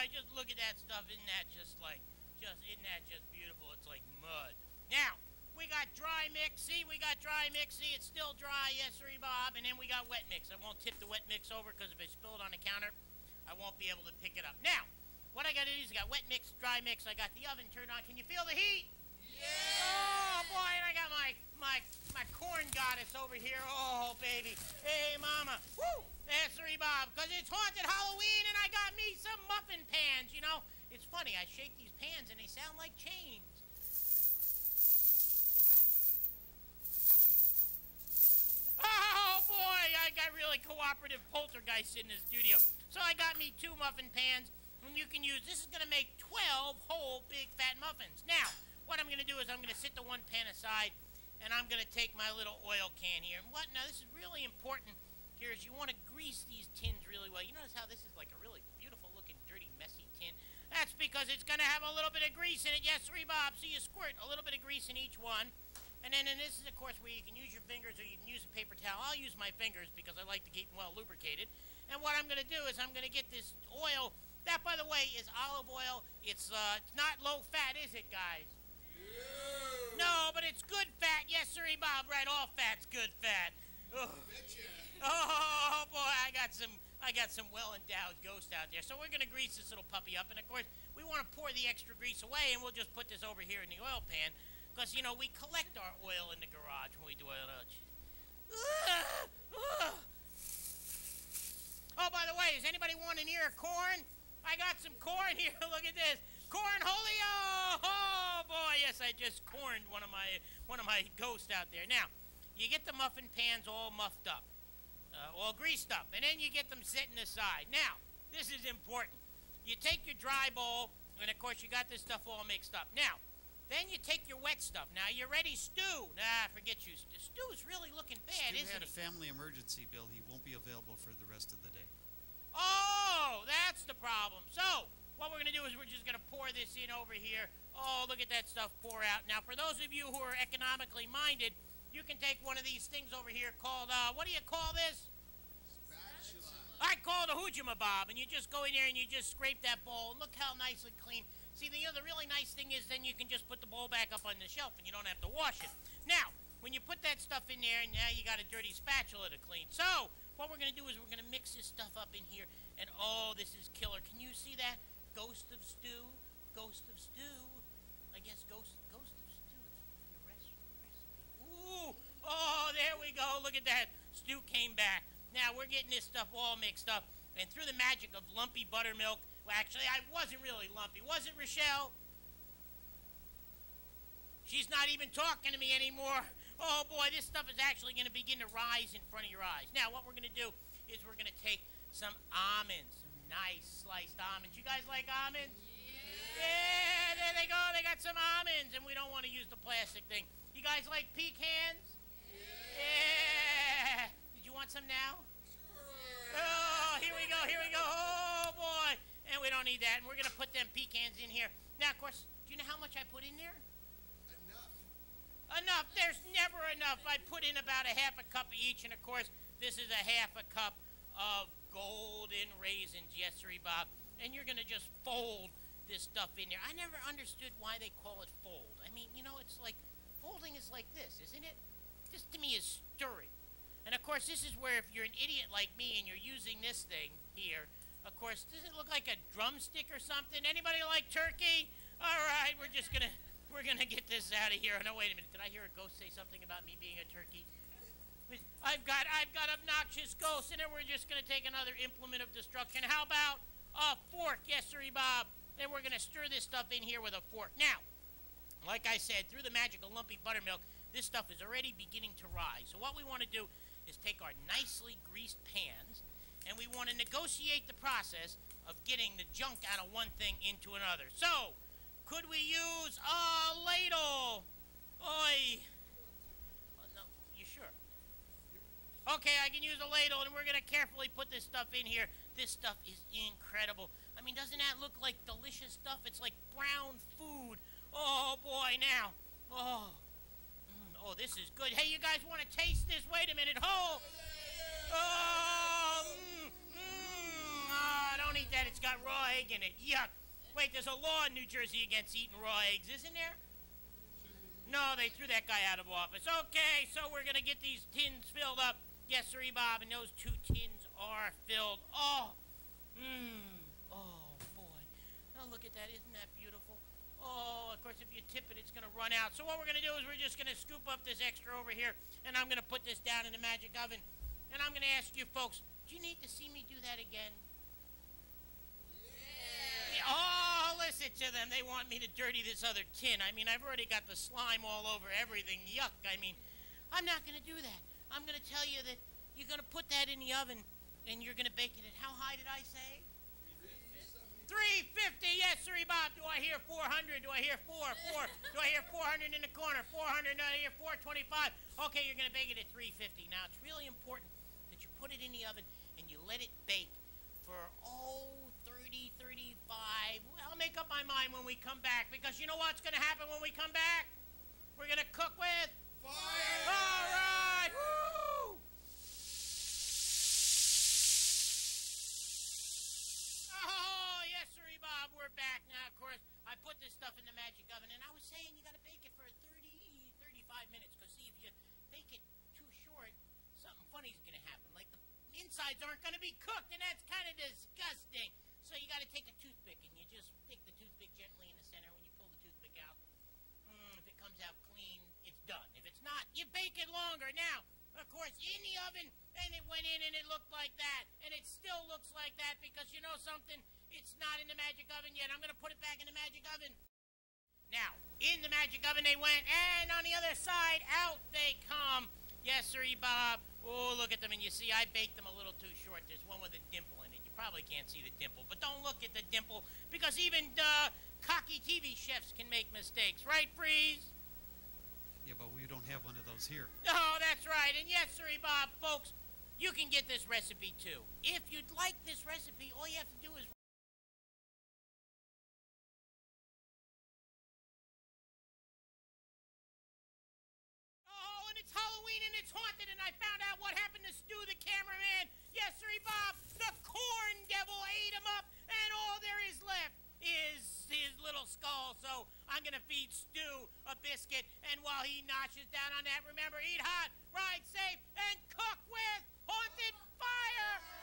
boy, just look at that stuff. Isn't that just beautiful? It's like mud. Now, we got dry mix. See, we got dry mix. See, it's still dry. Yes, sir, Bob. And then we got wet mix. I won't tip the wet mix over because if I spill it on the counter, I won't be able to pick it up. Now, what I got to do is I got wet mix, dry mix. I got the oven turned on. Can you feel the heat? Yeah! Oh, boy, and I got my corn goddess over here. Oh, baby. Hey, mama. Woo! Yes, sir, Bob. Because it's haunted Halloween, and I got me some muffin pans, you know. It's funny. I shake these pans, and they sound like chains. Oh, boy, I got really cooperative poltergeists in the studio. So I got me 2 muffin pans, and you can use, this is going to make 12 whole big fat muffins. Now, what I'm going to do is I'm going to set the one pan aside, and I'm going to take my little oil can here. And what, now this is really important here is you want to grease these tins really well. You notice how this is like a really beautiful looking, dirty, messy tin? That's because it's going to have a little bit of grease in it. Yes, sir, Bob. So you squirt a little bit of grease in each one. And then this is, of course, where you can use your fingers or you can use a paper towel. I'll use my fingers because I like to keep them well lubricated. And what I'm going to do is I'm going to get this oil. That, by the way, is olive oil. It's not low fat, is it, guys? No, but it's good fat. Yes, sir, Bob. Right, all fat's good fat. Oh, oh boy, I got some well-endowed ghost out there. So we're going to grease this little puppy up. And, of course, we want to pour the extra grease away, and we'll just put this over here in the oil pan. Because, you know, we collect our oil in the garage when we do oil. Oh, by the way, does anybody want an ear of corn? I got some corn here. Look at this. Cornholio! Oh, boy, yes, I just corned one of my ghosts out there. Now, you get the muffin pans all muffed up, all greased up, and then you get them sitting aside. Now, this is important. You take your dry bowl, and, of course, you got this stuff all mixed up. Now, then you take your wet stuff. Now, you ready, Stu? Nah, forget you. Stu's really looking bad, isn't he? Stu had a family emergency, Bill. He won't be available for the rest of the day. Oh, that's the problem. So, what we're going to do is we're just going to pour this in over here. Oh, look at that stuff pour out. Now, for those of you who are economically minded, you can take one of these things over here called, what do you call this? Spatula. I call it a hoojamabob, and you just go in there and you just scrape that bowl, and look how nicely clean. See, the really nice thing is then you can just put the bowl back up on the shelf, and you don't have to wash it. Now, when you put that stuff in there, and now you got a dirty spatula to clean. So, what we're going to do is we're going to mix this stuff up in here, and oh, this is killer. Can you see that? Ghost of stew, ghost of stew. I guess ghost of stew is your recipe. Ooh, oh, there we go. Look at that. Stew came back. Now, we're getting this stuff all mixed up, and through the magic of lumpy buttermilk, well, actually, I wasn't really lumpy. Was it, Rochelle? She's not even talking to me anymore. Oh, boy, this stuff is actually going to begin to rise in front of your eyes. Now, what we're going to do is we're going to take some almonds, some nice sliced almonds. You guys like almonds? Yeah, there they go. They got some almonds, and we don't want to use the plastic thing. You guys like pecans? Yeah. Did you want some now? Oh, here we go, here we go. Oh, boy. And we don't need that. And we're going to put them pecans in here. Now, of course, do you know how much I put in there? Enough. There's never enough. I put in about a half a cup of each. And, of course, this is a half a cup of golden raisins. Yes, sir, Bob. And you're going to just fold this stuff in there. I never understood why they call it fold. I mean, you know, it's like folding is like this, isn't it? This, to me, is stirring. And, of course, this is where if you're an idiot like me and you're using this thing here, of course, does it look like a drumstick or something? Anybody like turkey? All right, we're gonna get this out of here. No, wait a minute. Did I hear a ghost say something about me being a turkey? I've got obnoxious ghosts, and then we're just gonna take another implement of destruction. How about a fork? Yes, sir, Bob. Then we're gonna stir this stuff in here with a fork. Now, like I said, through the magic of lumpy buttermilk, this stuff is already beginning to rise. So what we want to do is take our nicely greased pans, and we want to negotiate the process of getting the junk out of one thing into another. So, could we use a ladle? Oi. No, you sure? Okay, I can use a ladle, and we're going to carefully put this stuff in here. This stuff is incredible. I mean, doesn't that look like delicious stuff? It's like brown food. Oh, boy, now. Oh, oh, this is good. Hey, you guys want to taste this? Wait a minute. Oh, oh, I don't don't eat that. It's got raw egg in it. Yuck. Wait, there's a law in New Jersey against eating raw eggs, isn't there? No, they threw that guy out of office. Okay, so we're going to get these tins filled up. Yes, sir, Bob, and those 2 tins are filled. Oh, oh, boy. Now look at that. Isn't that beautiful? Oh, of course, if you tip it, it's going to run out. So what we're going to do is we're just going to scoop up this extra over here, and I'm going to put this down in the magic oven. And I'm going to ask you folks, do you need to see me do that again? Oh, listen to them. They want me to dirty this other tin. I mean, I've already got the slime all over everything. Yuck. I mean, I'm not going to do that. I'm going to tell you that you're going to put that in the oven, and you're going to bake it at how high did I say? 350. Yes, sir, Bob. Do I hear 400? Do I hear 4? Do I hear 400 in the corner? 400. No, I hear 425. Okay, you're going to bake it at 350. Now, it's really important that you put it in the oven, and you let it bake for, 30, 35. Well, I'll make up my mind when we come back, because you know what's going to happen when we come back? We're going to cook with fire! All right! Woo! Oh, yes, sir, Bob, we're back. Now, of course, I put this stuff in the magic oven, and I was saying you got to bake it for 30, 35 minutes, because see, if you bake it too short, something funny's going to happen. Like the insides aren't going to be cooked, and that's kind of disgusting. So you got to take a toothpick, and you just stick the toothpick gently in the center. When you pull the toothpick out, if it comes out clean, it's done. If it's not, you bake it longer. Now, of course, in the oven, and it went in, and it looked like that, and it still looks like that, because you know something? It's not in the magic oven yet. I'm going to put it back in the magic oven. Now, in the magic oven they went, and on the other side, out they come. Yes, sir, Bob. Oh, look at them, and you see, I baked them a little too short. There's one with a dimple in it. You probably can't see the dimple, but don't look at the dimple, because even cocky TV chefs can make mistakes. Right, Freeze? Yeah, but we don't have one of those here. Oh, that's right. And yes, sir, Bob, folks, you can get this recipe, too. If you'd like this recipe, all you have to do is... It's Halloween and it's haunted, and I found out what happened to Stu the cameraman. Yes, sir, Bob, the corn devil ate him up, and all there is left is his little skull. So I'm going to feed Stu a biscuit, and while he notches down on that, remember, eat hot, ride safe, and cook with haunted fire.